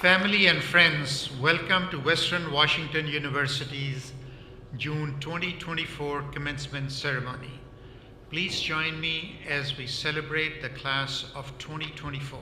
Family and friends, welcome to Western Washington University's June 2024 commencement ceremony. Please join me as we celebrate the class of 2024.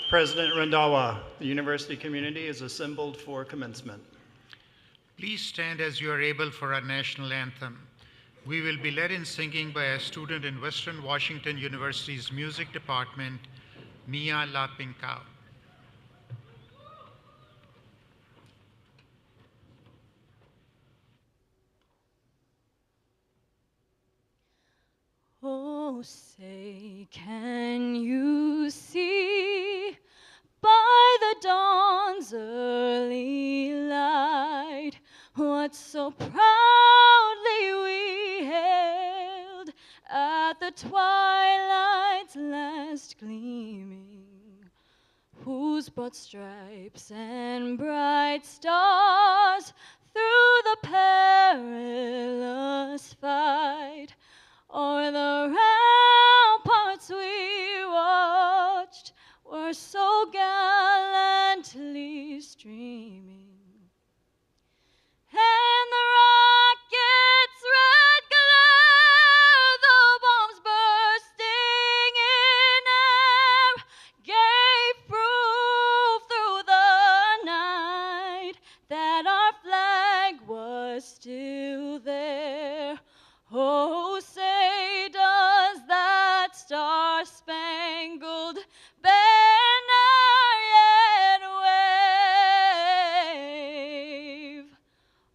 President Randawa, the university community is assembled for commencement. Please stand as you are able for our national anthem. We will be led in singing by a student in Western Washington University's music department, Mia La Pincao. Oh, say, can you see by the dawn's early light what so proudly we hailed at the twilight's last gleaming, whose broad stripes and bright stars through the perilous fight o'er the ramparts we watched were so gallantly streaming, and the rocket's red glare, the bombs bursting in air, gave proof through the night that our flag was still there. Oh, say, does that star-spangled banner yet wave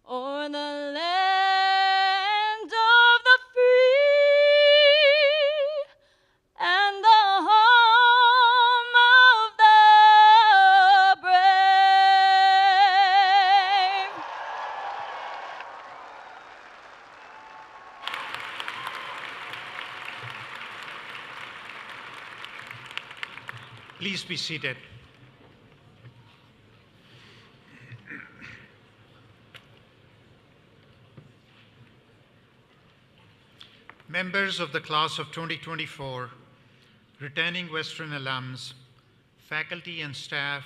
o'er the land of the free and the home of the brave? Please be seated. Members of the class of 2024, returning Western alums, faculty and staff,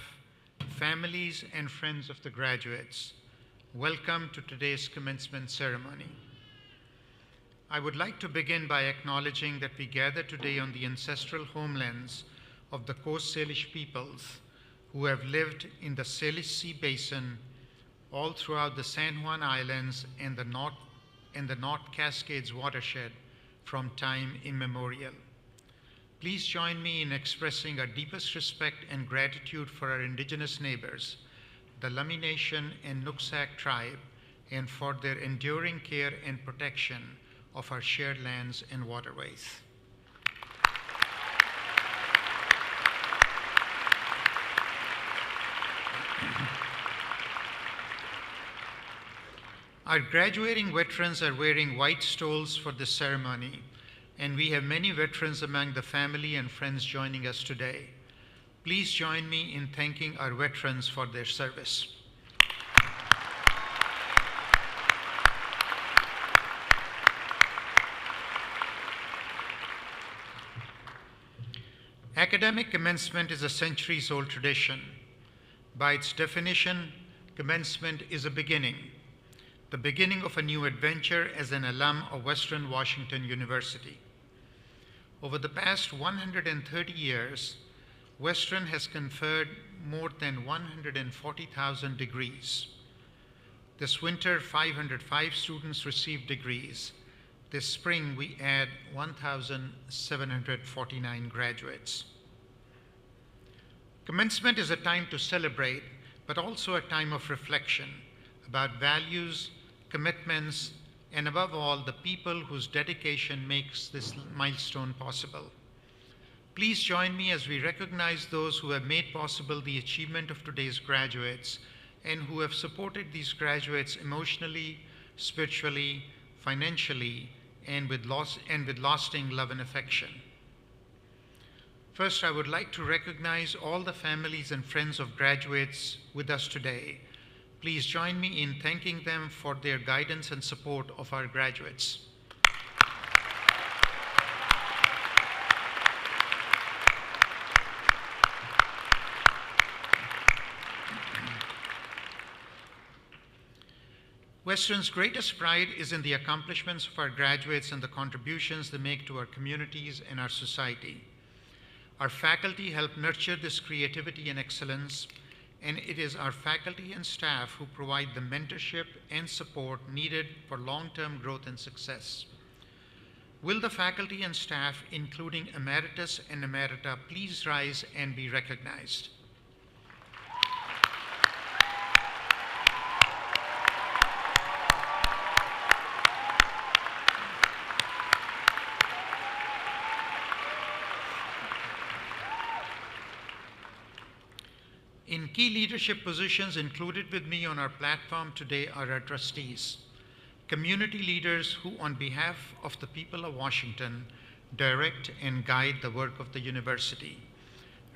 families and friends of the graduates, welcome to today's commencement ceremony. I would like to begin by acknowledging that we gather today on the ancestral homelands of the Coast Salish peoples who have lived in the Salish Sea Basin all throughout the San Juan Islands and the North Cascades watershed from time immemorial. Please join me in expressing our deepest respect and gratitude for our indigenous neighbors, the Lummi Nation and Nooksack tribe, and for their enduring care and protection of our shared lands and waterways. Our graduating veterans are wearing white stoles for this ceremony, and we have many veterans among the family and friends joining us today. Please join me in thanking our veterans for their service. Academic commencement is a centuries-old tradition. By its definition, commencement is a beginning, the beginning of a new adventure as an alum of Western Washington University. Over the past 130 years, Western has conferred more than 140,000 degrees. This winter, 505 students received degrees. This spring, we add 1,749 graduates. Commencement is a time to celebrate, but also a time of reflection about values, commitments, and above all, the people whose dedication makes this milestone possible. Please join me as we recognize those who have made possible the achievement of today's graduates and who have supported these graduates emotionally, spiritually, financially, and with lasting love and affection. First, I would like to recognize all the families and friends of graduates with us today. Please join me in thanking them for their guidance and support of our graduates. Western's greatest pride is in the accomplishments of our graduates and the contributions they make to our communities and our society. Our faculty help nurture this creativity and excellence, and it is our faculty and staff who provide the mentorship and support needed for long-term growth and success. Will the faculty and staff, including Emeritus and Emerita, please rise and be recognized? In key leadership positions included with me on our platform today are our trustees, community leaders who, on behalf of the people of Washington, direct and guide the work of the university.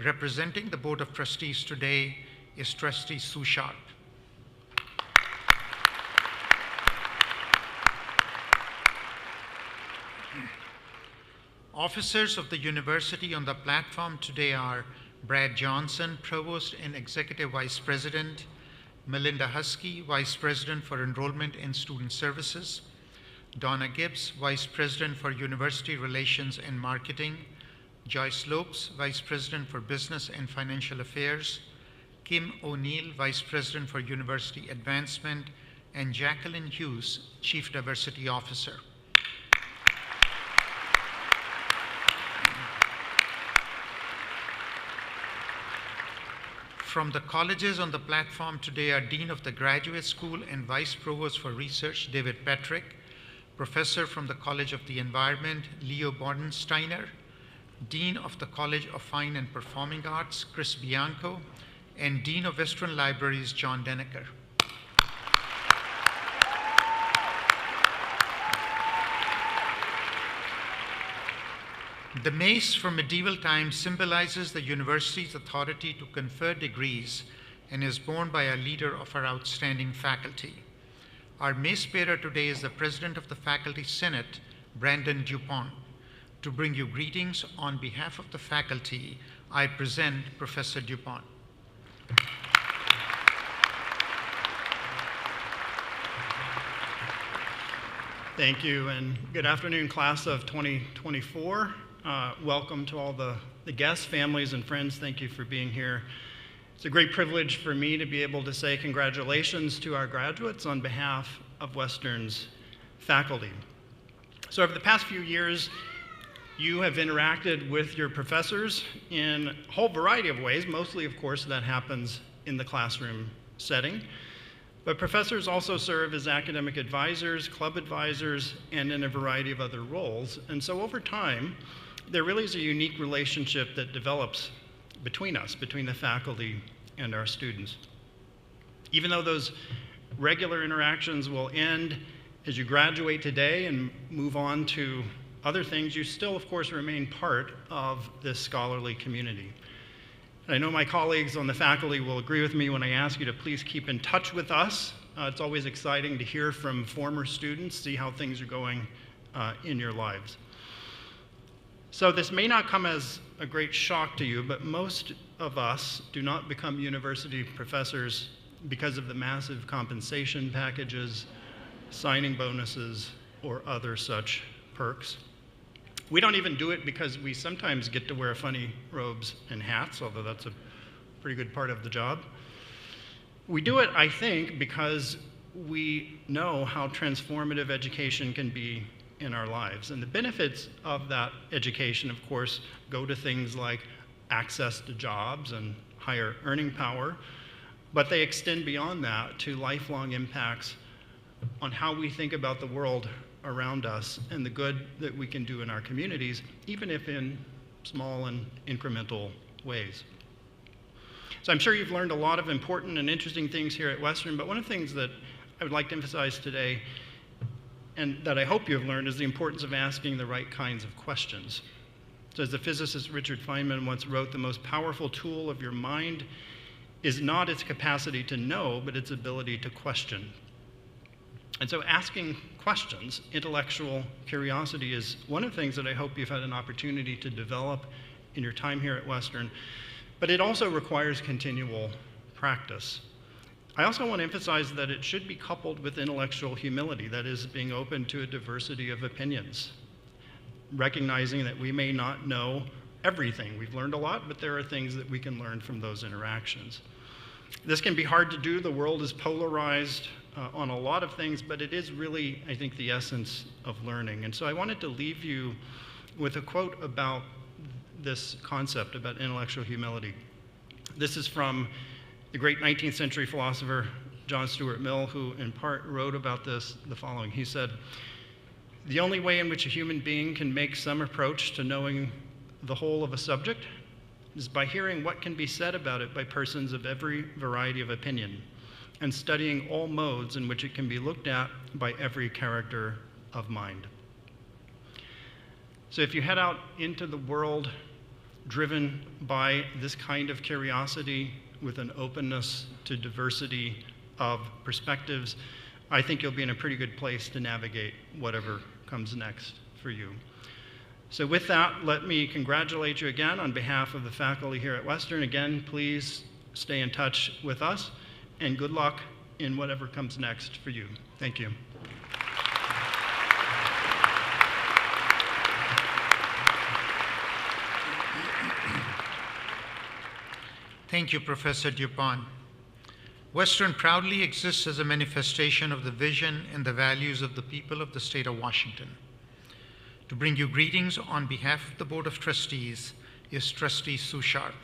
Representing the Board of Trustees today is Trustee Sue Sharp. Officers of the university on the platform today are Brad Johnson, Provost and Executive Vice President; Melinda Husky, Vice President for Enrollment and Student Services; Donna Gibbs, Vice President for University Relations and Marketing; Joyce Lopes, Vice President for Business and Financial Affairs; Kim O'Neill, Vice President for University Advancement; and Jacqueline Hughes, Chief Diversity Officer. From the colleges on the platform today are Dean of the Graduate School and Vice Provost for Research, David Patrick; Professor from the College of the Environment, Leo Bodensteiner; Dean of the College of Fine and Performing Arts, Chris Bianco; and Dean of Western Libraries, John Denneker. The mace from medieval times symbolizes the university's authority to confer degrees and is borne by a leader of our outstanding faculty. Our mace bearer today is the President of the Faculty Senate, Brandon Dupont. To bring you greetings on behalf of the faculty, I present Professor Dupont. Thank you, and good afternoon, class of 2024. Welcome to all the guests, families, and friends. Thank you for being here. It's a great privilege for me to be able to say congratulations to our graduates on behalf of Western's faculty. So over the past few years, you have interacted with your professors in a whole variety of ways. Mostly, of course, that happens in the classroom setting. But professors also serve as academic advisors, club advisors, and in a variety of other roles. And so over time, there really is a unique relationship that develops between us, between the faculty and our students. Even though those regular interactions will end as you graduate today and move on to other things, you still, of course, remain part of this scholarly community. And I know my colleagues on the faculty will agree with me when I ask you to please keep in touch with us. It's always exciting to hear from former students, see how things are going in your lives. So this may not come as a great shock to you, but most of us do not become university professors because of the massive compensation packages, signing bonuses, or other such perks. We don't even do it because we sometimes get to wear funny robes and hats, although that's a pretty good part of the job. We do it, I think, because we know how transformative education can be in our lives. And the benefits of that education, of course, go to things like access to jobs and higher earning power, but they extend beyond that to lifelong impacts on how we think about the world around us and the good that we can do in our communities, even if in small and incremental ways. So I'm sure you've learned a lot of important and interesting things here at Western, but one of the things that I would like to emphasize today, and that I hope you have learned, is the importance of asking the right kinds of questions. So as the physicist Richard Feynman once wrote, the most powerful tool of your mind is not its capacity to know, but its ability to question. And so asking questions, intellectual curiosity, is one of the things that I hope you've had an opportunity to develop in your time here at Western, but it also requires continual practice. I also want to emphasize that it should be coupled with intellectual humility, that is, being open to a diversity of opinions, recognizing that we may not know everything. We've learned a lot, but there are things that we can learn from those interactions. This can be hard to do. The world is polarized on a lot of things, but it is really, I think, the essence of learning. And so I wanted to leave you with a quote about this concept, about intellectual humility. This is from the great 19th century philosopher John Stuart Mill, who in part wrote about this the following. He said, "The only way in which a human being can make some approach to knowing the whole of a subject is by hearing what can be said about it by persons of every variety of opinion, and studying all modes in which it can be looked at by every character of mind." So if you head out into the world driven by this kind of curiosity with an openness to diversity of perspectives, I think you'll be in a pretty good place to navigate whatever comes next for you. So with that, let me congratulate you again on behalf of the faculty here at Western. Again, please stay in touch with us, and good luck in whatever comes next for you. Thank you. Thank you, Professor Dupont. Western proudly exists as a manifestation of the vision and the values of the people of the state of Washington. To bring you greetings on behalf of the Board of Trustees is Trustee Sue Sharp.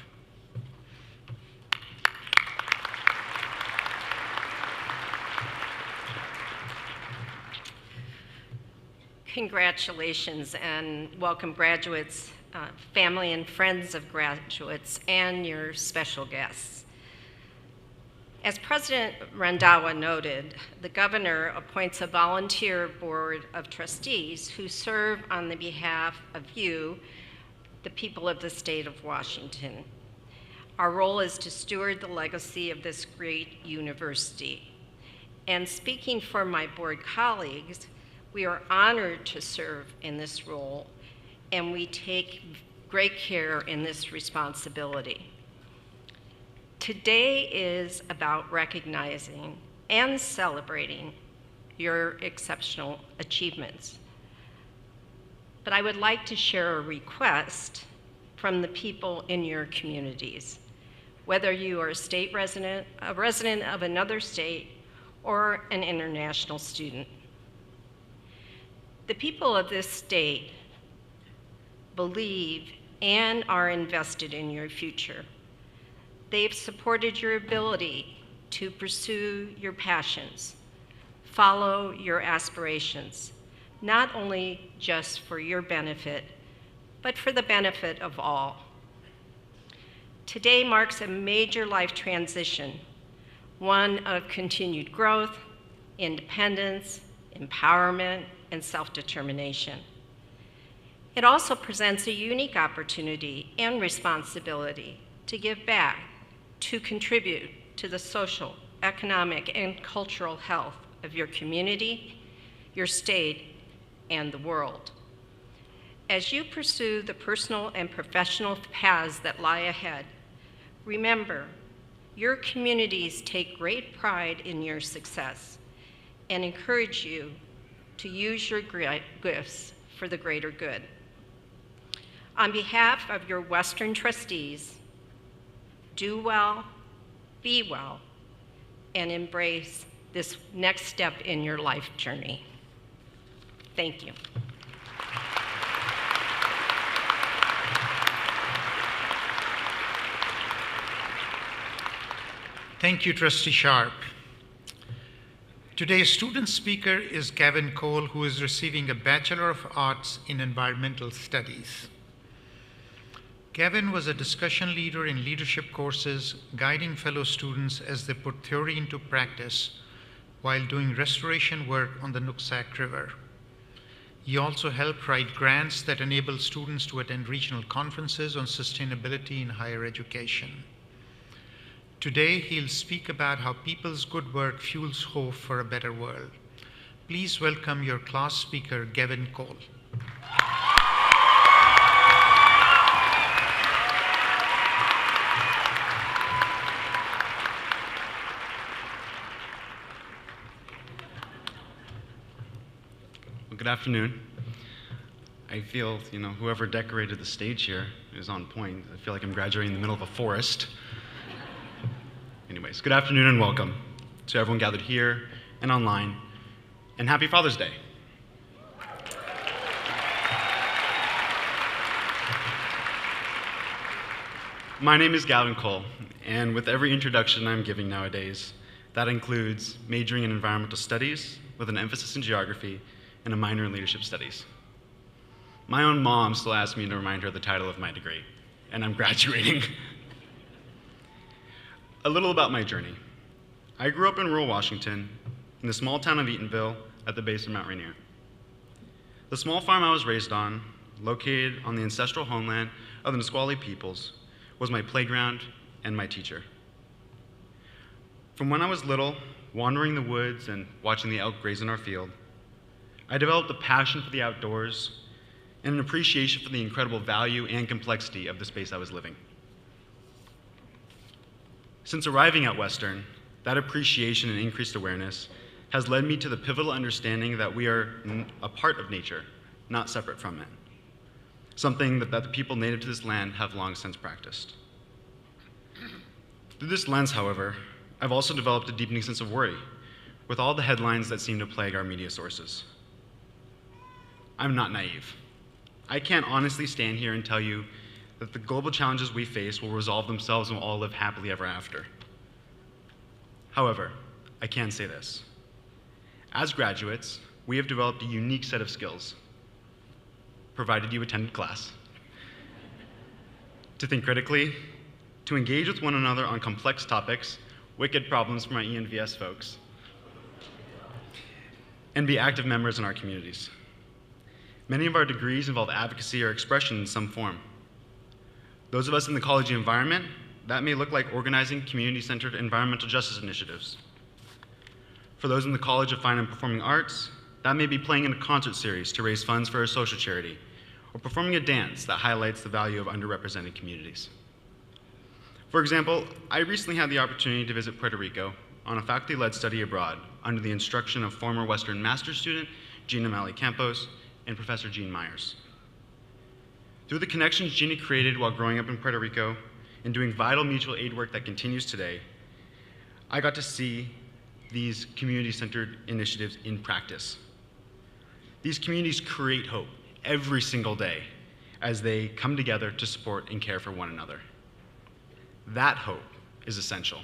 Congratulations and welcome graduates, family and friends of graduates, and your special guests. As President Randhawa noted, the governor appoints a volunteer board of trustees who serve on the behalf of you, the people of the state of Washington. Our role is to steward the legacy of this great university. And speaking for my board colleagues, we are honored to serve in this role, and we take great care in this responsibility. Today is about recognizing and celebrating your exceptional achievements. But I would like to share a request from the people in your communities, whether you are a resident of another state, or an international student. The people of this state believe and are invested in your future. They've supported your ability to pursue your passions, follow your aspirations, not only just for your benefit, but for the benefit of all. Today marks a major life transition, one of continued growth, independence, empowerment, and self-determination. It also presents a unique opportunity and responsibility to give back, to contribute to the social, economic, and cultural health of your community, your state, and the world. As you pursue the personal and professional paths that lie ahead, remember, your communities take great pride in your success and encourage you to use your gifts for the greater good. On behalf of your Western trustees, do well, be well, and embrace this next step in your life journey. Thank you. Thank you, Trustee Sharp. Today's student speaker is Gavin Cole, who is receiving a Bachelor of Arts in Environmental Studies. Gavin was a discussion leader in leadership courses, guiding fellow students as they put theory into practice while doing restoration work on the Nooksack River. He also helped write grants that enable students to attend regional conferences on sustainability in higher education. Today, he'll speak about how people's good work fuels hope for a better world. Please welcome your class speaker, Gavin Cole. Well, good afternoon. I I feel, whoever decorated the stage here is on point. I feel like I'm graduating in the middle of a forest. Anyways, good afternoon and welcome to everyone gathered here and online, and happy Father's Day. My name is Gavin Cole, and with every introduction I'm giving nowadays, that includes majoring in environmental studies with an emphasis in geography and a minor in leadership studies. My own mom still asks me to remind her of the title of my degree, and I'm graduating. A little about my journey. I grew up in rural Washington, in the small town of Eatonville at the base of Mount Rainier. The small farm I was raised on, located on the ancestral homeland of the Nisqually peoples, was my playground and my teacher. From when I was little, wandering the woods and watching the elk graze in our field, I developed a passion for the outdoors and an appreciation for the incredible value and complexity of the space I was living. Since arriving at Western, that appreciation and increased awareness has led me to the pivotal understanding that we are a part of nature, not separate from it, something that the people native to this land have long since practiced. Through this lens, however, I've also developed a deepening sense of worry with all the headlines that seem to plague our media sources. I'm not naive. I can't honestly stand here and tell you that the global challenges we face will resolve themselves and we'll all live happily ever after. However, I can say this. As graduates, we have developed a unique set of skills, provided you attended class, to think critically, to engage with one another on complex topics, wicked problems for my ENVS folks, and be active members in our communities. Many of our degrees involve advocacy or expression in some form. Those of us in the college environment, that may look like organizing community-centered environmental justice initiatives. For those in the College of Fine and Performing Arts, that may be playing in a concert series to raise funds for a social charity, or performing a dance that highlights the value of underrepresented communities. For example, I recently had the opportunity to visit Puerto Rico on a faculty-led study abroad under the instruction of former Western master's student Gina Malley Campos and Professor Jean Myers. Through the connections Gina created while growing up in Puerto Rico and doing vital mutual aid work that continues today, I got to see these community-centered initiatives in practice. These communities create hope every single day as they come together to support and care for one another. That hope is essential,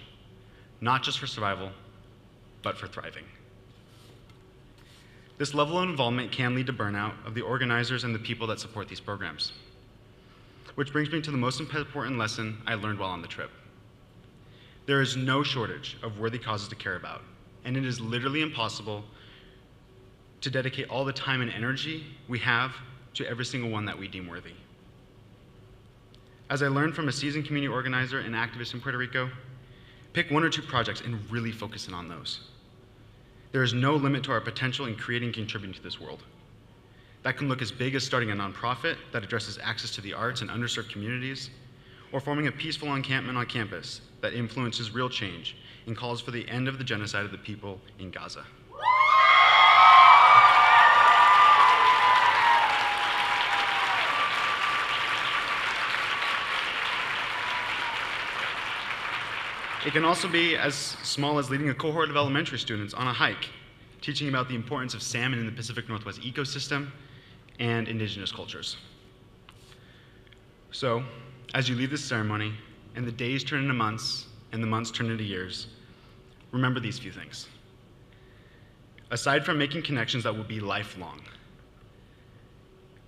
not just for survival, but for thriving. This level of involvement can lead to burnout of the organizers and the people that support these programs. Which brings me to the most important lesson I learned while on the trip. There is no shortage of worthy causes to care about, and it is literally impossible to dedicate all the time and energy we have to every single one that we deem worthy. As I learned from a seasoned community organizer and activist in Puerto Rico, pick one or two projects and really focus in on those. There is no limit to our potential in creating and contributing to this world. That can look as big as starting a nonprofit that addresses access to the arts in underserved communities, or forming a peaceful encampment on campus that influences real change and calls for the end of the genocide of the people in Gaza. It can also be as small as leading a cohort of elementary students on a hike, teaching about the importance of salmon in the Pacific Northwest ecosystem and indigenous cultures. So, as you leave this ceremony, and the days turn into months, and the months turn into years, remember these few things. Aside from making connections that will be lifelong,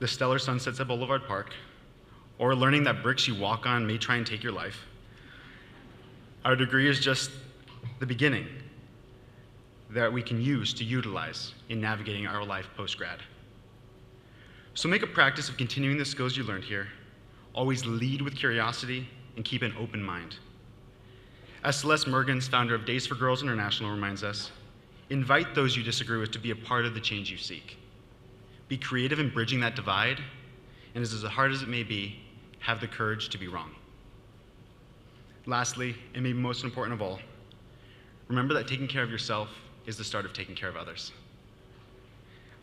the stellar sunsets at Boulevard Park, or learning that bricks you walk on may try and take your life, our degree is just the beginning that we can use to utilize in navigating our life post-grad. So make a practice of continuing the skills you learned here. Always lead with curiosity and keep an open mind. As Celeste Mergens, founder of Days for Girls International, reminds us, invite those you disagree with to be a part of the change you seek. Be creative in bridging that divide, and as hard as it may be, have the courage to be wrong. Lastly, and maybe most important of all, remember that taking care of yourself is the start of taking care of others.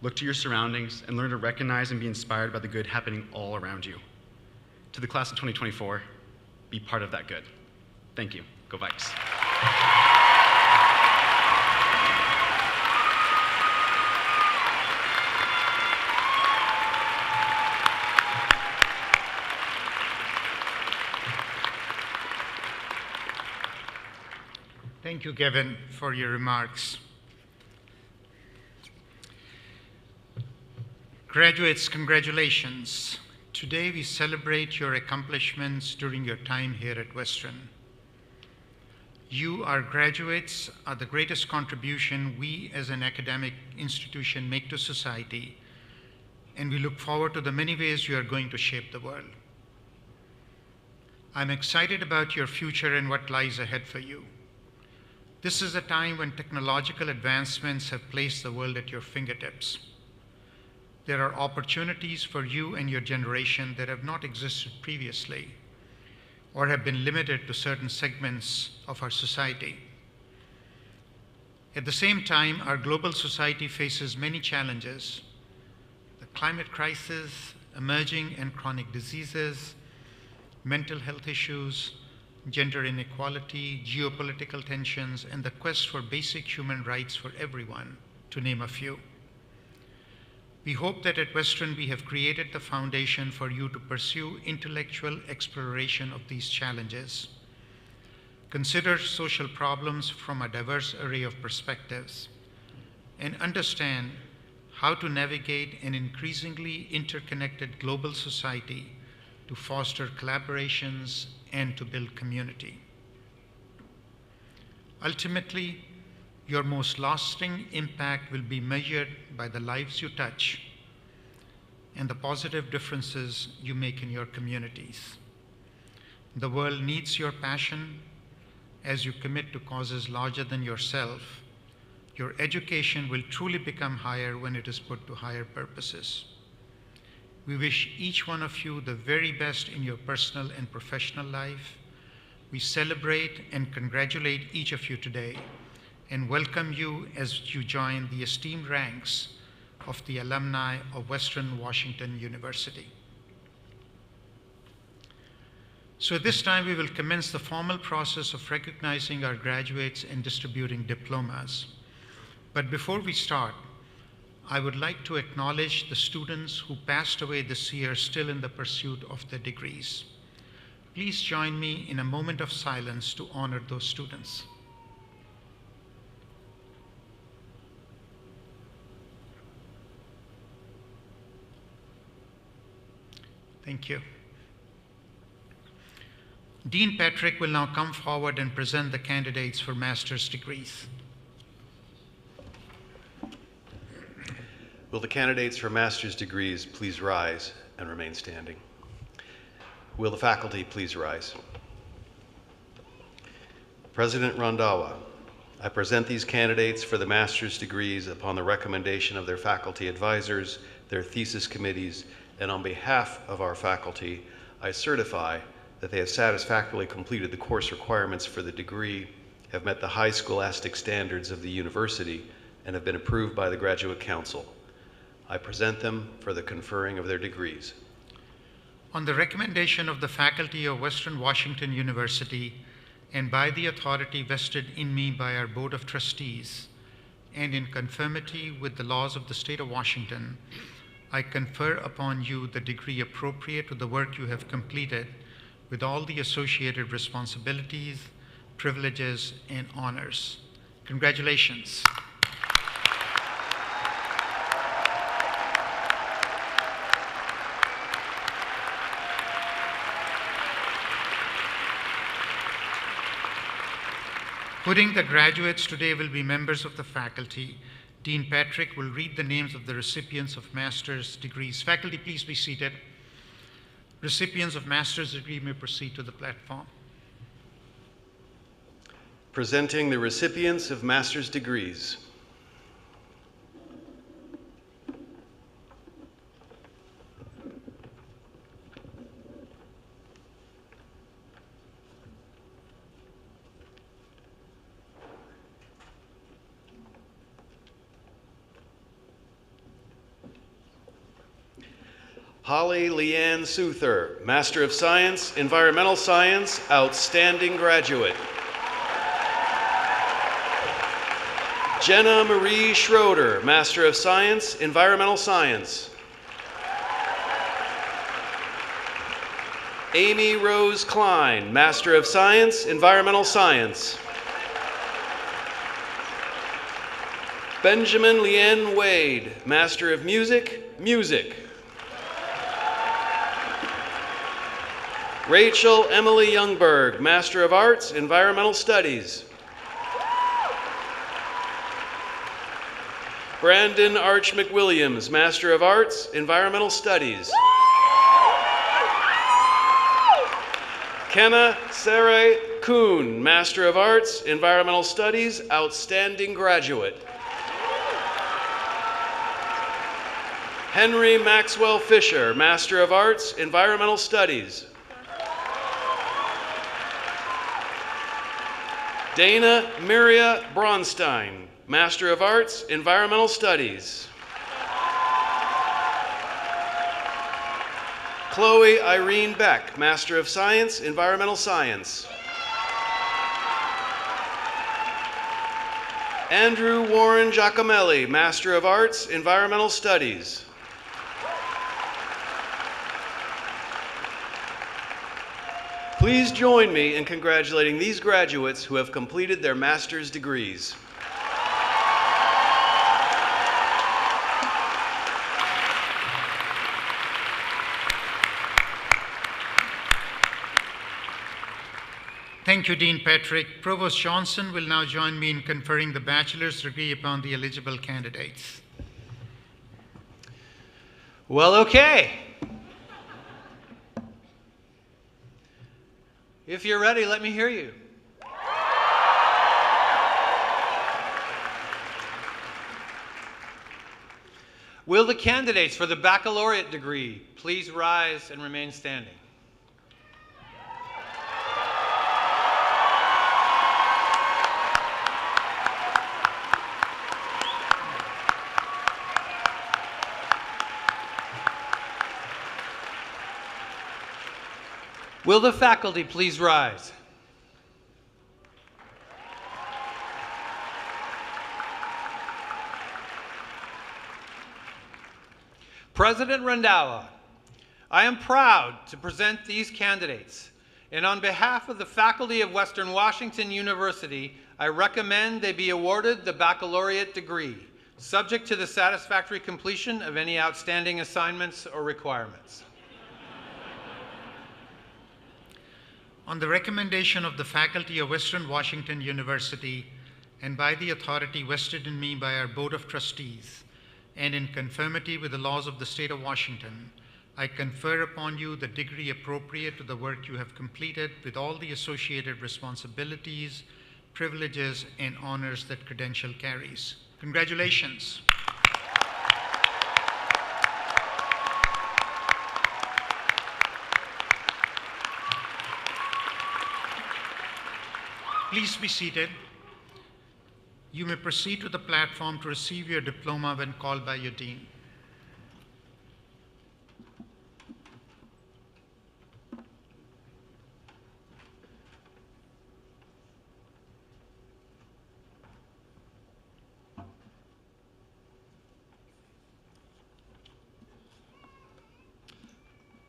Look to your surroundings and learn to recognize and be inspired by the good happening all around you. To the class of 2024, be part of that good. Thank you. Go Vikes. Thank you, Kevin, for your remarks. Graduates, congratulations. Today we celebrate your accomplishments during your time here at Western. You, our graduates, are the greatest contribution we as an academic institution make to society, and we look forward to the many ways you are going to shape the world. I'm excited about your future and what lies ahead for you. This is a time when technological advancements have placed the world at your fingertips. There are opportunities for you and your generation that have not existed previously or have been limited to certain segments of our society. At the same time, our global society faces many challenges: the climate crisis, emerging and chronic diseases, mental health issues, gender inequality, geopolitical tensions, and the quest for basic human rights for everyone, to name a few. We hope that at Western we have created the foundation for you to pursue intellectual exploration of these challenges, consider social problems from a diverse array of perspectives, and understand how to navigate an increasingly interconnected global society to foster collaborations and to build community. Ultimately, your most lasting impact will be measured by the lives you touch and the positive differences you make in your communities. The world needs your passion as you commit to causes larger than yourself. Your education will truly become higher when it is put to higher purposes. We wish each one of you the very best in your personal and professional life. We celebrate and congratulate each of you today and welcome you as you join the esteemed ranks of the alumni of Western Washington University. So at this time, we will commence the formal process of recognizing our graduates and distributing diplomas. But before we start, I would like to acknowledge the students who passed away this year still in the pursuit of their degrees. Please join me in a moment of silence to honor those students. Thank you. Dean Patrick will now come forward and present the candidates for master's degrees. Will the candidates for master's degrees please rise and remain standing? Will the faculty please rise? President Randhawa, I present these candidates for the master's degrees upon the recommendation of their faculty advisors, their thesis committees, and on behalf of our faculty, I certify that they have satisfactorily completed the course requirements for the degree, have met the high scholastic standards of the university, and have been approved by the Graduate Council. I present them for the conferring of their degrees. On the recommendation of the faculty of Western Washington University and by the authority vested in me by our Board of Trustees, and in conformity with the laws of the state of Washington, I confer upon you the degree appropriate to the work you have completed with all the associated responsibilities, privileges, and honors. Congratulations. Putting the graduates today will be members of the faculty. Dean Patrick will read the names of the recipients of master's degrees. Faculty, please be seated. Recipients of master's degree may proceed to the platform. Presenting the recipients of master's degrees. Holly Leanne Souther, Master of Science, Environmental Science, Outstanding Graduate. Jenna Marie Schroeder, Master of Science, Environmental Science. Amy Rose Klein, Master of Science, Environmental Science. Benjamin Leanne Wade, Master of Music, Music. Rachel Emily Youngberg, Master of Arts, Environmental Studies. Brandon Arch McWilliams, Master of Arts, Environmental Studies. Kenna Sarai Kuhn, Master of Arts, Environmental Studies, Outstanding Graduate. Henry Maxwell Fisher, Master of Arts, Environmental Studies. Dana Miria Bronstein, Master of Arts, Environmental Studies. Chloe Irene Beck, Master of Science, Environmental Science. Andrew Warren Giacomelli, Master of Arts, Environmental Studies. Please join me in congratulating these graduates who have completed their master's degrees. Thank you, Dean Patrick. Provost Johnson will now join me in conferring the bachelor's degree upon the eligible candidates. Well, okay. If you're ready, let me hear you. Will the candidates for the baccalaureate degree please rise and remain standing? Will the faculty please rise? President Randawa, I am proud to present these candidates, and on behalf of the faculty of Western Washington University, I recommend they be awarded the baccalaureate degree, subject to the satisfactory completion of any outstanding assignments or requirements. On the recommendation of the faculty of Western Washington University and by the authority vested in me by our Board of Trustees, and in conformity with the laws of the state of Washington, I confer upon you the degree appropriate to the work you have completed with all the associated responsibilities, privileges, and honors that credential carries. Congratulations. Please be seated. You may proceed to the platform to receive your diploma when called by your dean.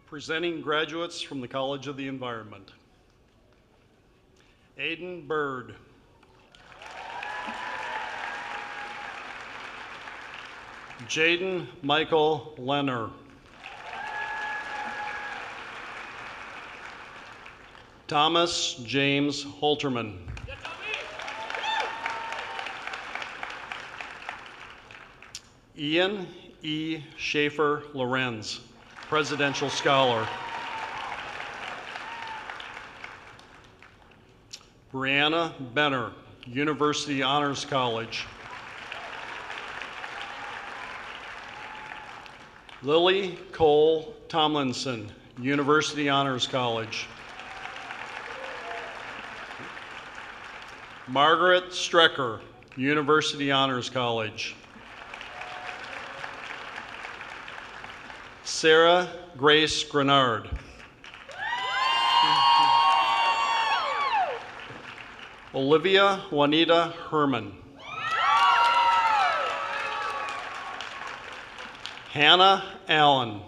Presenting graduates from the College of the Environment. Aiden Bird. Jaden Michael Lenner. Thomas James Holterman. Ian E. Schaefer Lorenz, Presidential Scholar. Brianna Benner, University Honors College. Lily Cole Tomlinson, University Honors College. Margaret Strecker, University Honors College. Sarah Grace Grenard. Olivia Juanita Herman. Hannah Allen.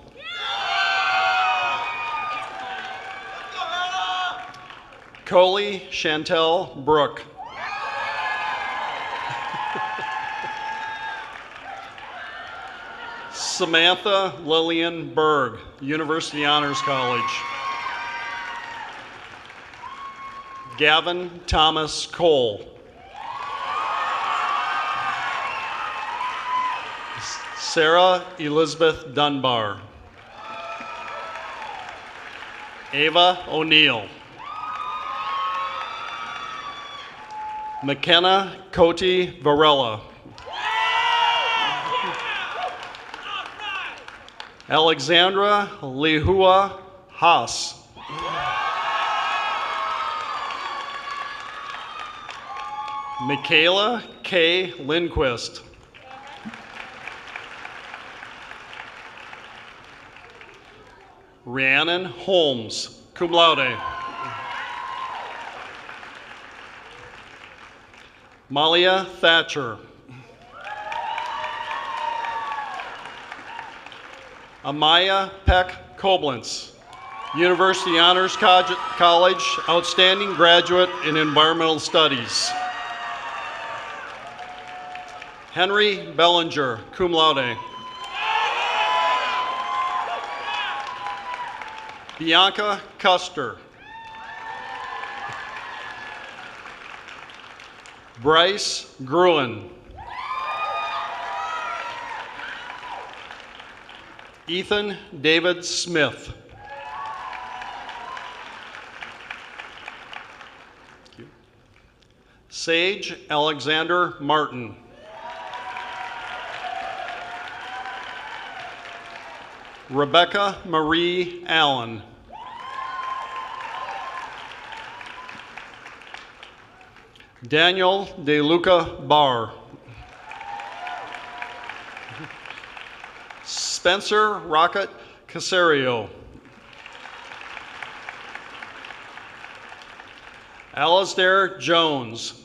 Coley Chantel Brooke. Samantha Lillian Berg, University Honors College. Gavin Thomas Cole. Sarah Elizabeth Dunbar. Ava O'Neill. McKenna Cote Varela. Alexandra Lihua Haas. Michaela K. Lindquist. Rhiannon Holmes, cum laude. Malia Thatcher. Amaya Peck Koblentz, University Honors College, Outstanding Graduate in Environmental Studies. Henry Bellinger, cum laude. Bianca Custer. Bryce Gruen. Ethan David Smith. Sage Alexander Martin. Rebecca Marie Allen. Daniel DeLuca Barr. Spencer Rocket Casario. Alasdair Jones.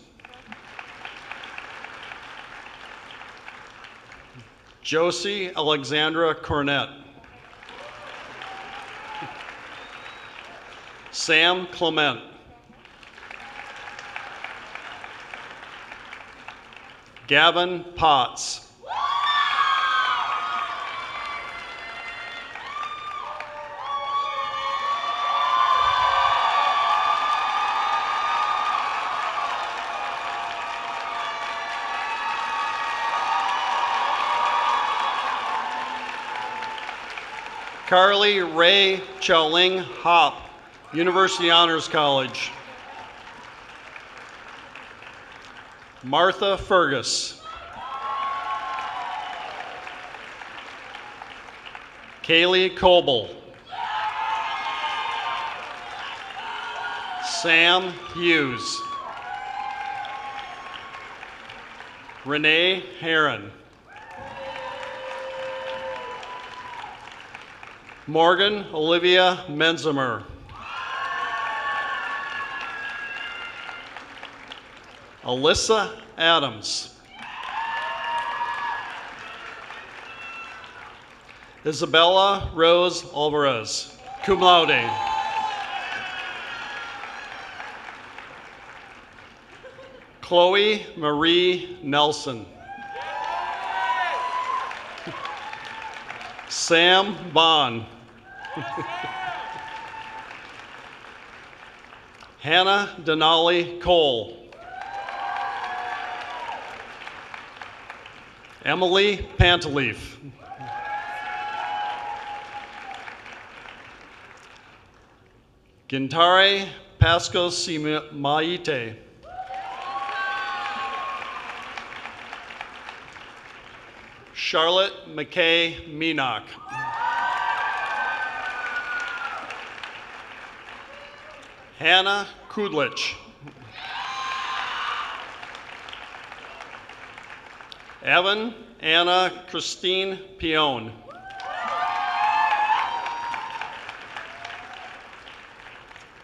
Josie Alexandra Cornett. Sam Clement. Gavin Potts. Carly Ray Chowling Hop, University Honors College. Martha Fergus. Kaylee Coble. Sam Hughes. Renee Heron. Morgan Olivia Menzimer. Alyssa Adams. Isabella Rose Alvarez, cum laude. Chloe Marie Nelson. Sam Bond. Hannah Denali Cole. Emily Pantaleaf. Gintare Pascos Maite. Charlotte McKay Menock. Hannah Kudlich. Evan Anna Christine Pion.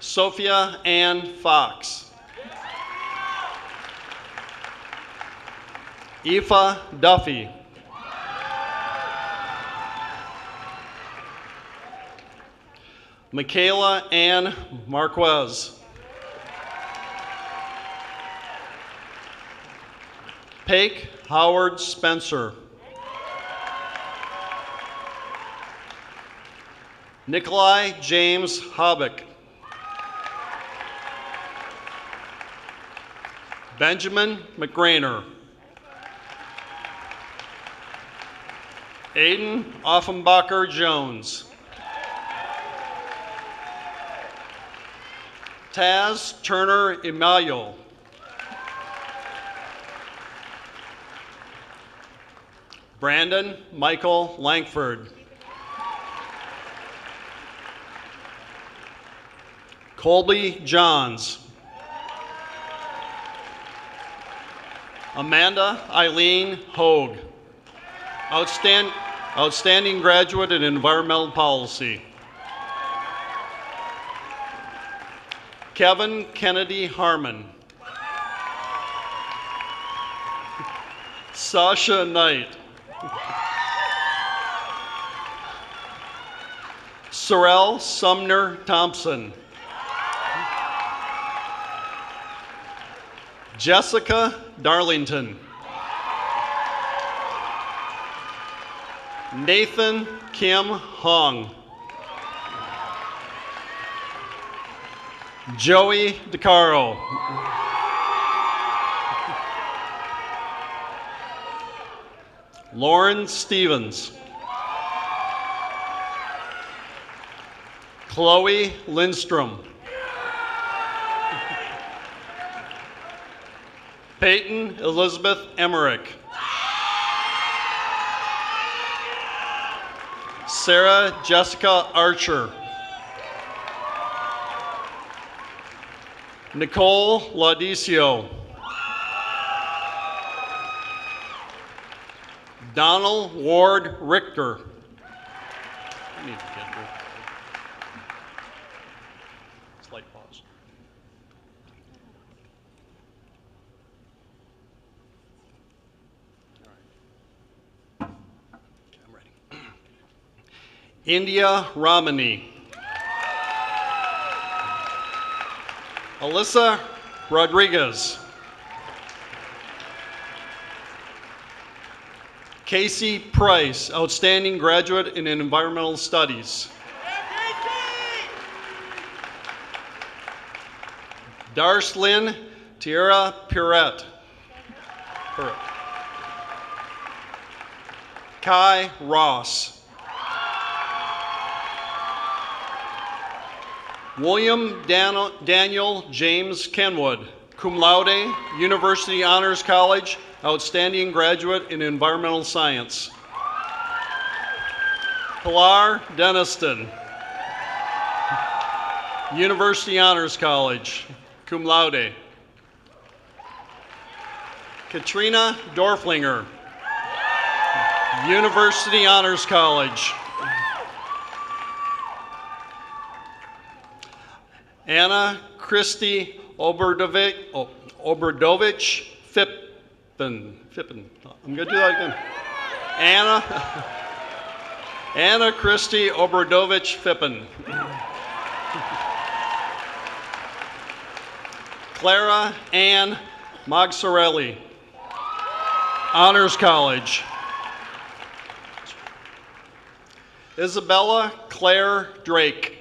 Sophia Ann Fox. Aoife Duffy. Michaela Ann Marquez. Paik Howard Spencer. Nikolai James Hobbick. Benjamin McGrainer. Aiden Offenbacher Jones. Taz Turner Emanuel. Brandon Michael Langford. Colby Johns. Amanda Eileen Hogue. Outstanding graduate in environmental policy. Kevin Kennedy Harmon. Sasha Knight. Sorrel Sumner Thompson. Jessica Darlington. Nathan Kim Hong. Joey DeCaro. Lauren Stevens. Chloe Lindstrom. Peyton Elizabeth Emmerich. Sarah Jessica Archer. Nicole Laudicio. Donald Ward Richter. I need to get here. Slight pause. All right. Okay, I'm ready. India Ramani. Alyssa Rodriguez. Casey Price, outstanding graduate in environmental studies. Darslyn Tierra Pirette. Kai Ross. William Daniel James Kenwood, cum laude, University Honors College, outstanding graduate in environmental science. Pilar Deniston, University Honors College, cum laude. Katrina Dorflinger, University Honors College. Anna Christie Obradovich Fippen. I'm going to do that again. Anna Christie Obradovich Fippen. Clara Ann Mogsarelli, Honors College. Isabella Claire Drake.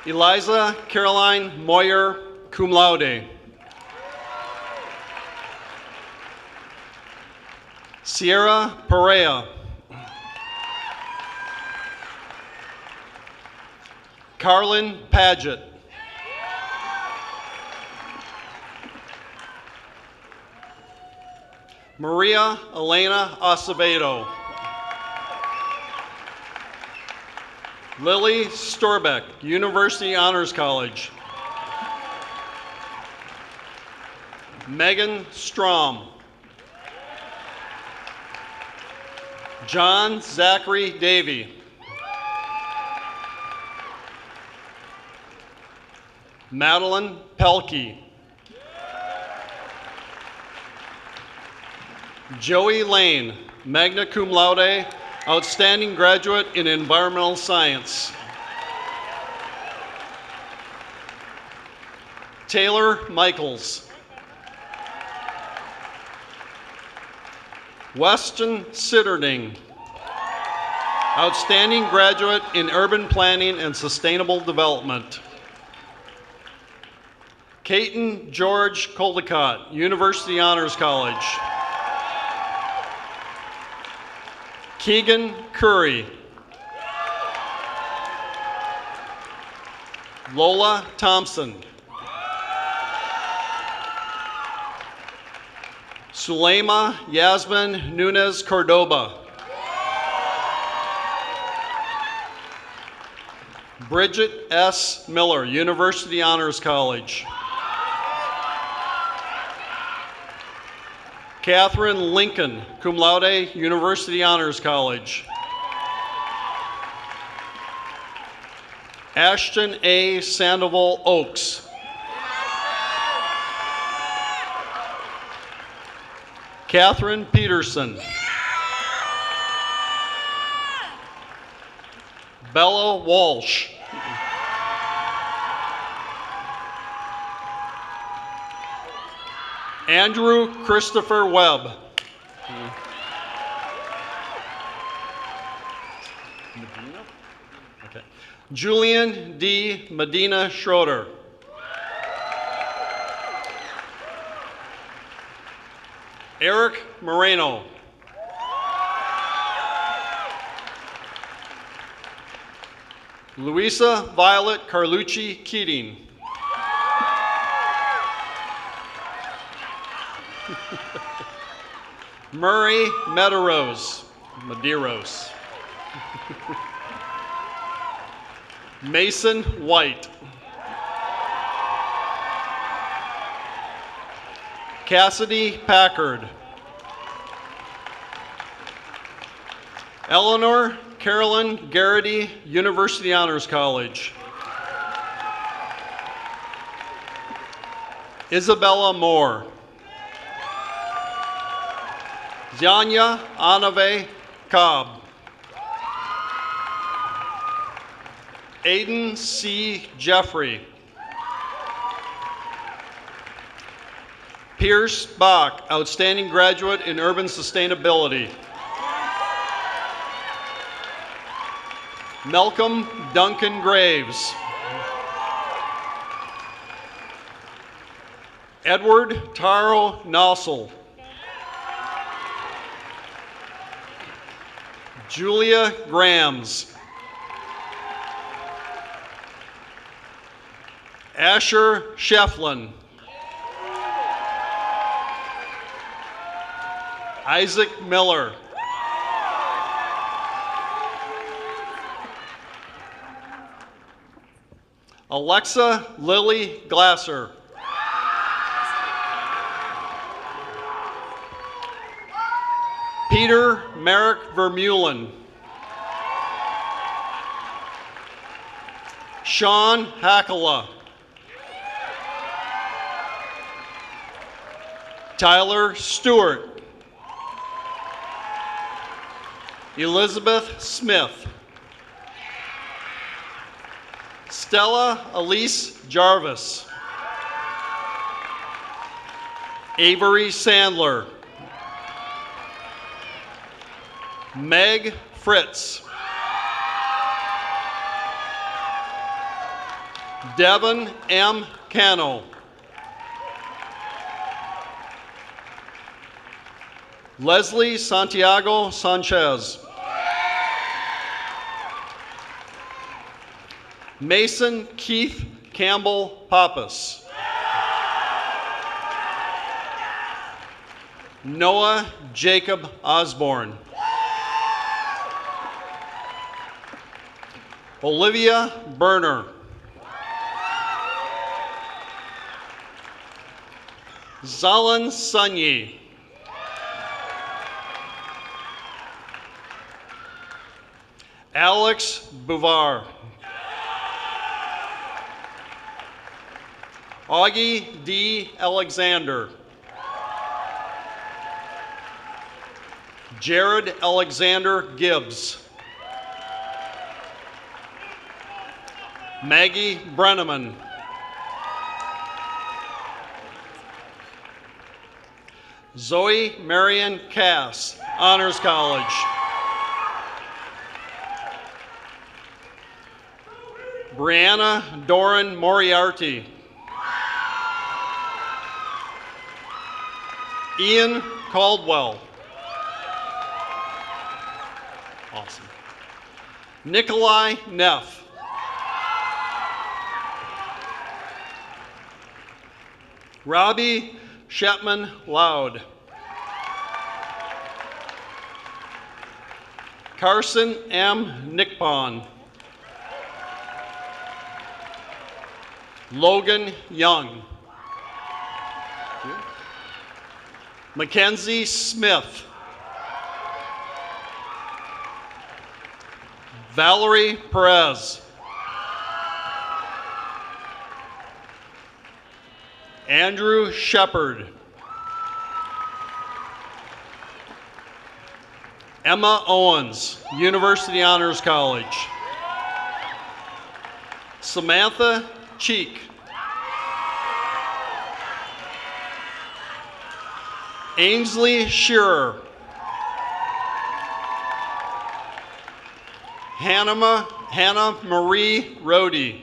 Eliza Caroline Moyer, cum laude. Sierra Perea. Carlin Paget. Maria Elena Acevedo. Lily Storbeck, University Honors College. Megan Strom. John Zachary Davey. Madeline Pelkey. Joey Lane, magna cum laude, outstanding graduate in environmental science. Taylor Michaels. Weston Sitterding, outstanding graduate in urban planning and sustainable development. Caton George Coldicott, University Honors College. Keegan Curry. Lola Thompson. Sulema Yasmin Nunez Cordoba. Bridget S. Miller, University Honors College. Catherine Lincoln, cum laude, University Honors College. Ashton A. Sandoval Oaks. Catherine Peterson. Bella Walsh. Andrew Christopher Webb. Okay. Julian D. Medina Schroeder. Eric Moreno. Luisa Violet Carlucci Keating. Murray Medeiros. Mason White. Cassidy Packard. Eleanor Carolyn Garrity, University Honors College. Isabella Moore. Zanya Anave Cobb. Aiden C. Jeffrey. Pierce Bach, outstanding graduate in urban sustainability. Malcolm Duncan Graves. Edward Taro Nossel. Julia Grams. Asher Shefflin. Isaac Miller. Alexa Lily Glasser. Peter Merrick Vermeulen. Sean Hackala. Tyler Stewart. Elizabeth Smith. Stella Elise Jarvis. Avery Sandler. Meg Fritz. Devin M. Cano. Leslie Santiago Sanchez. Mason Keith Campbell Pappas. Noah Jacob Osborne. Olivia Berner. Zalan Sunyi. Alex Buvar. Augie D. Alexander. Jared Alexander Gibbs. Maggie Brenneman. Zoe Marion Cass, Honors College. Brianna Doran Moriarty. Ian Caldwell. Awesome. Nikolai Neff. Robbie Shetman Loud. Carson M. Nickpon. Logan Young. Mackenzie Smith. Valerie Perez. Andrew Shepard. Emma Owens, University Honors College. Samantha Cheek. Ainsley Shearer. Hannah Marie Rohde.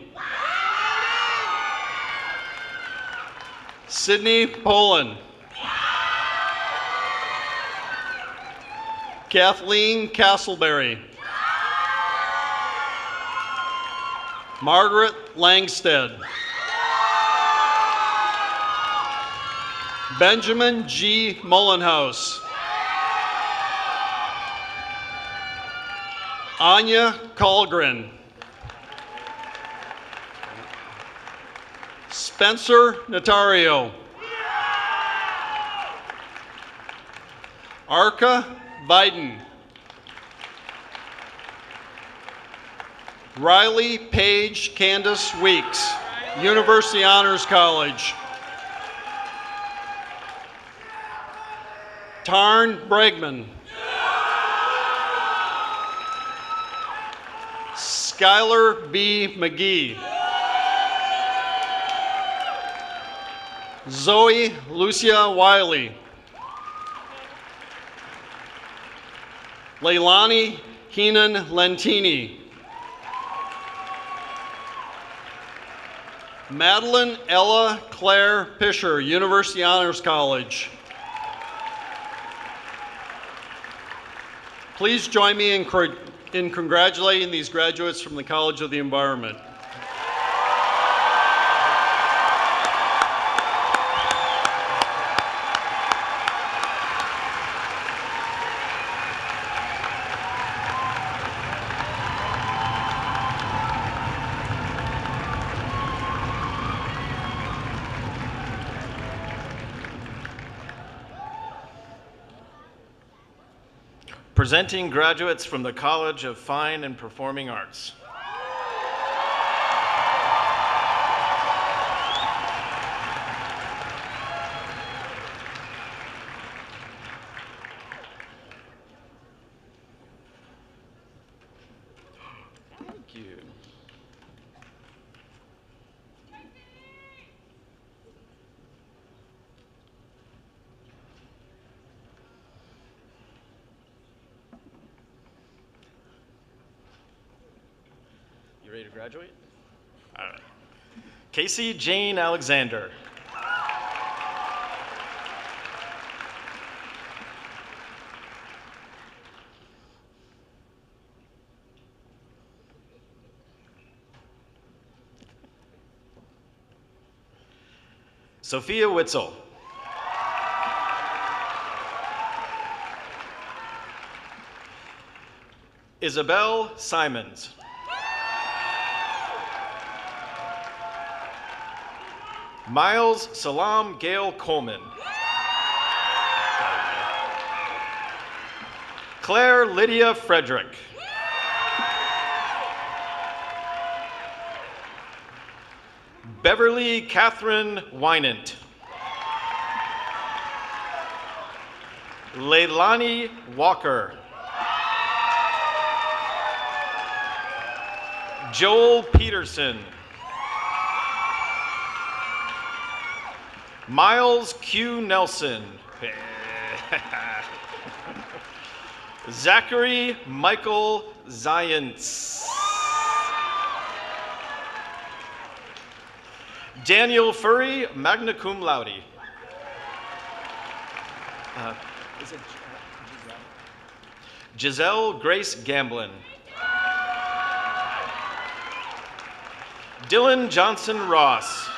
Sydney Poland. Kathleen Castleberry. Margaret Langstead. Benjamin G. Mullenhouse. Anya Colgren. Spencer Notario. Arca Biden. Riley Page Candace Weeks, University Honors College. Tarn Bregman. Skylar B. McGee. Zoe Lucia Wiley. Leilani Heenan Lentini. Madeline Ella Claire Pisher, University Honors College. Please join me in congratulating these graduates from the College of the Environment. Presenting graduates from the College of Fine and Performing Arts. Thank you. You ready to graduate? All right. Casey Jane Alexander. Sophia Witzel. Isabel Simons. Miles Salam Gale Coleman. Claire Lydia Frederick. Beverly Catherine Wynant. Leilani Walker. Joel Peterson. Miles Q. Nelson. Zachary Michael Zients. Daniel Furry, magna cum laude. Is it Giselle Grace Gamblin. Dylan Johnson Ross.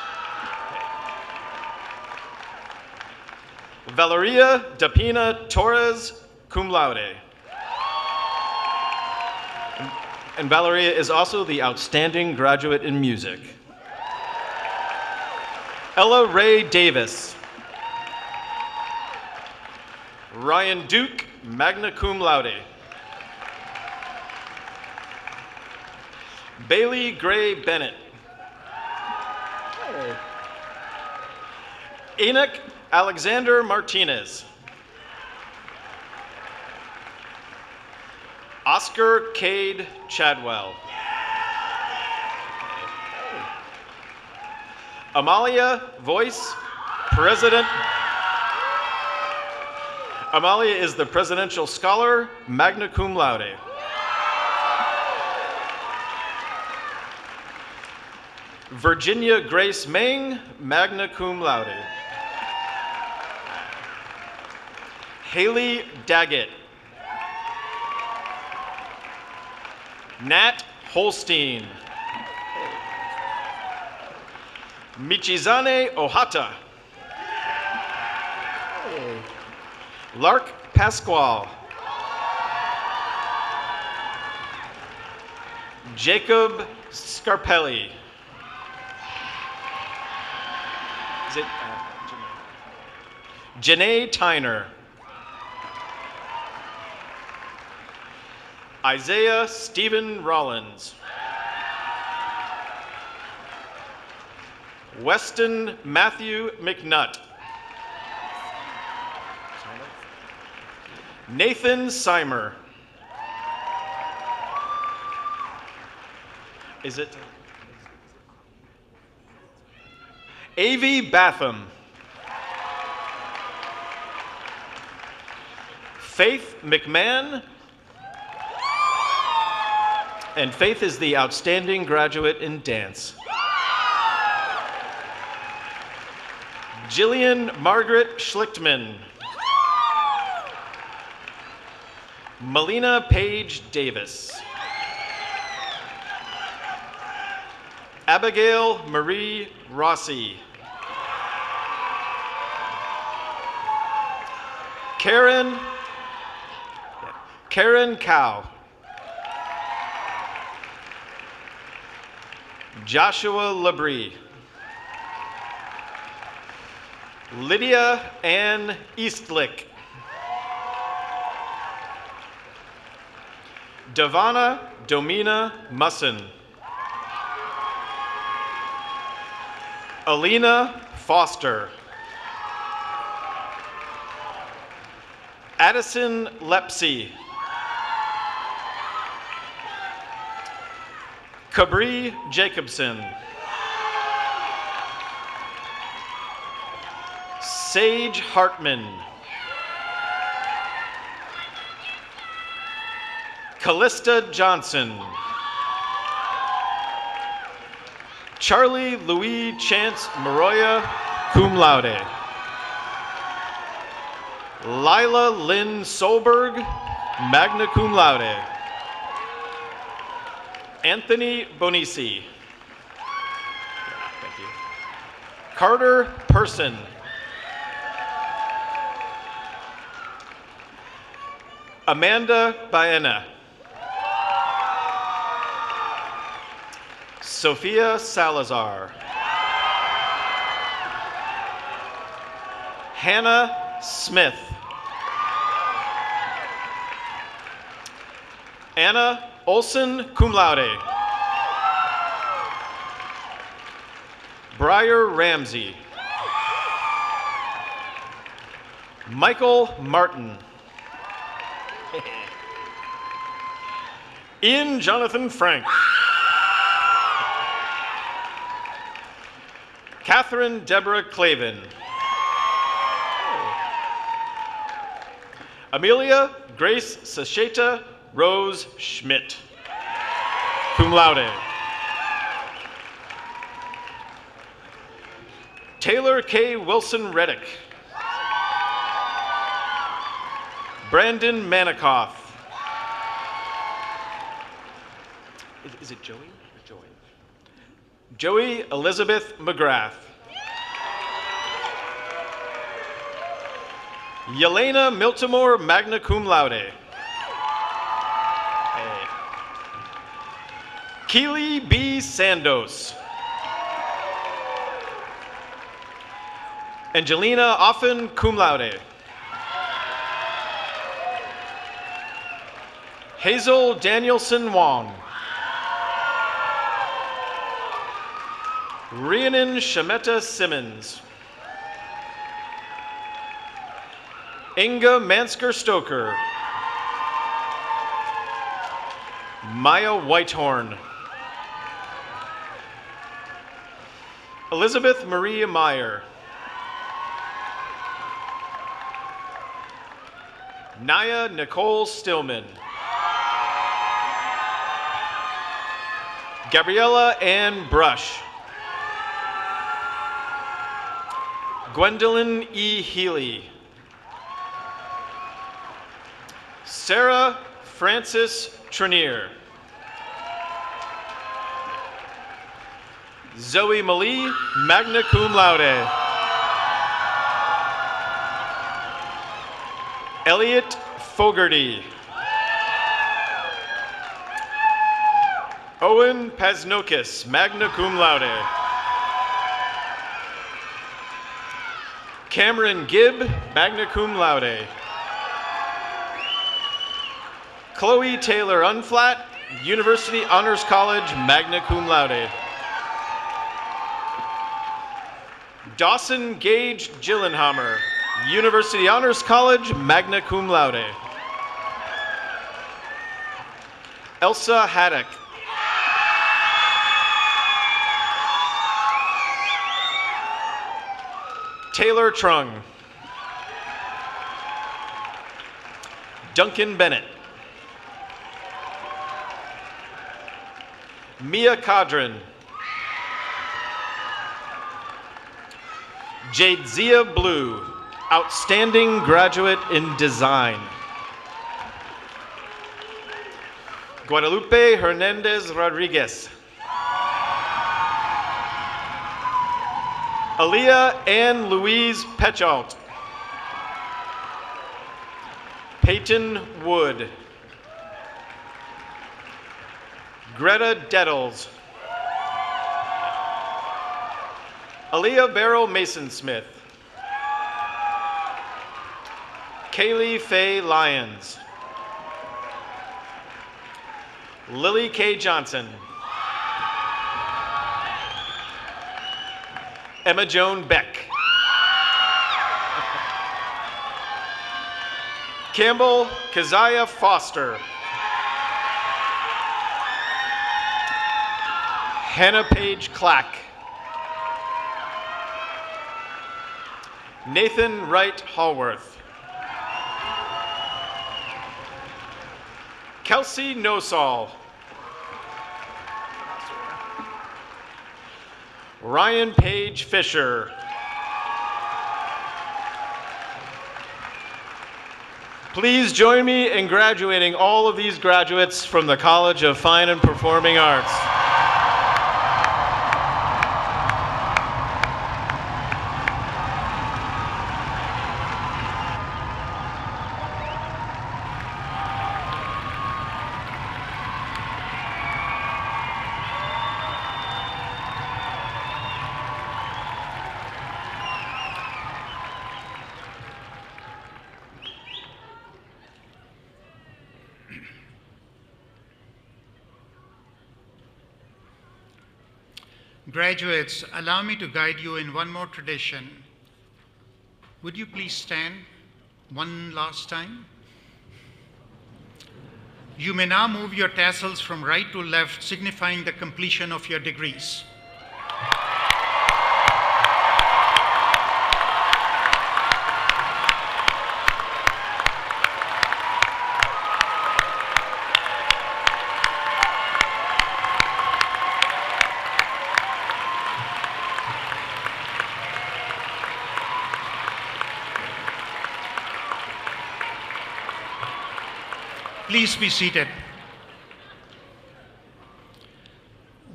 Valeria Dapina Torres, cum laude. And Valeria is also the outstanding graduate in music. Ella Ray Davis. Ryan Duke, magna cum laude. Bailey Gray Bennett. Enoch Alexander Martinez. Oscar Cade Chadwell. Amalia Voice, President. Amalia is the Presidential Scholar, magna cum laude. Virginia Grace Meng, magna cum laude. Haley Daggett. Nat Holstein. Michizane Ohata. Lark Pasquale. Jacob Scarpelli. Is it Janae Tyner. Isaiah Stephen Rollins. Weston Matthew McNutt. Nathan Simer. Is it? Avi Batham. Faith McMahon. And Faith is the outstanding graduate in dance. Jillian Margaret Schlichtman. Melina Page Davis. Abigail Marie Rossi. Karen Cow. Joshua Labrie. Lydia Ann Eastlick. Davana Domina Musson. Alina Foster. Addison Lepsy. Cabri Jacobson. Sage Hartman. Callista Johnson. Charlie Louis Chance Maroya, cum laude. Lila Lynn Solberg, magna cum laude. Anthony Bonisi. Thank you. Carter Person. Amanda Baena. Sophia Salazar. Hannah Smith. Anna Olson, cum laude. Briar Ramsey. Michael Martin. Ian Jonathan Frank. Catherine Deborah Clavin. Amelia Grace Sacheta Rose Schmidt, cum laude. Taylor K. Wilson Reddick. Brandon Manikoff. Is it Joey or Joey? Joey Elizabeth McGrath. Yelena Miltimore, magna cum laude. Hey. Keely B. Sandos. Angelina Offen, cum laude. Hazel Danielson Wong. Rhiannon Shametta Simmons. Inga Mansker-Stoker. Maya Whitehorn. Elizabeth Maria Meyer. Naya Nicole Stillman. Gabriella Ann Brush. Gwendolyn E. Healy. Sarah Frances Trenier. Zoe Malie, magna cum laude. Elliot Fogarty. Owen Paznokis, magna cum laude. Cameron Gibb, magna cum laude. Chloe Taylor Unflat, University Honors College, magna cum laude. Dawson Gage Gillenhammer, University Honors College, magna cum laude. Elsa Haddock. Taylor Trung. Duncan Bennett. Mia Cadron. Jadzia Blue, outstanding graduate in design. Guadalupe Hernandez Rodriguez. Aaliyah Ann Louise Petchault. Peyton Wood. Greta Dettles. Aaliyah Barrow Mason-Smith. Kaylee Faye Lyons. Lily K. Johnson. Emma Joan Beck. Campbell Keziah Foster. Hannah Page Clack. Nathan Wright Hallworth. Kelsey Nosal. Ryan Page Fisher. Please join me in graduating all of these graduates from the College of Fine and Performing Arts. Graduates, allow me to guide you in one more tradition. Would you please stand one last time? You may now move your tassels from right to left, signifying the completion of your degrees. Please be seated.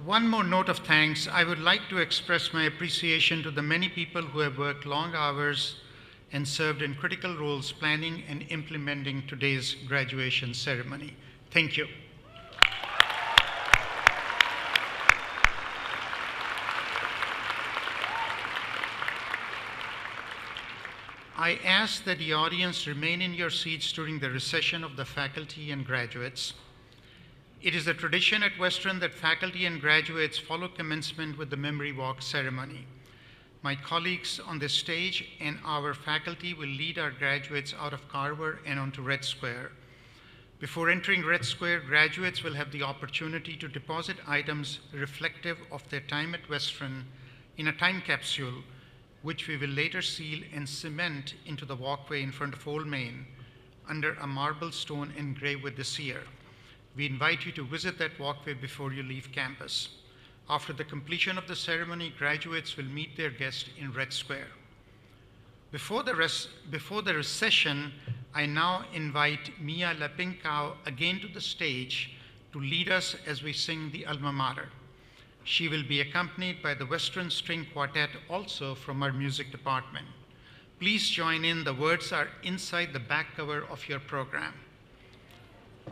One more note of thanks. I would like to express my appreciation to the many people who have worked long hours and served in critical roles planning and implementing today's graduation ceremony. Thank you. I ask that the audience remain in your seats during the recession of the faculty and graduates. It is a tradition at Western that faculty and graduates follow commencement with the memory walk ceremony. My colleagues on this stage and our faculty will lead our graduates out of Carver and onto Red Square. Before entering Red Square, graduates will have the opportunity to deposit items reflective of their time at Western in a time capsule, which we will later seal and cement into the walkway in front of Old Main under a marble stone engraved with this year. We invite you to visit that walkway before you leave campus. After the completion of the ceremony, graduates will meet their guests in Red Square. Before the recession, I now invite Mia Lapinkau again to the stage to lead us as we sing the Alma Mater. She will be accompanied by the Western String Quartet, also from our music department. Please join in. The words are inside the back cover of your program.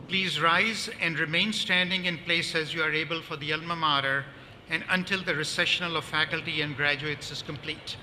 Please rise and remain standing in place as you are able for the Alma Mater and until the recessional of faculty and graduates is complete.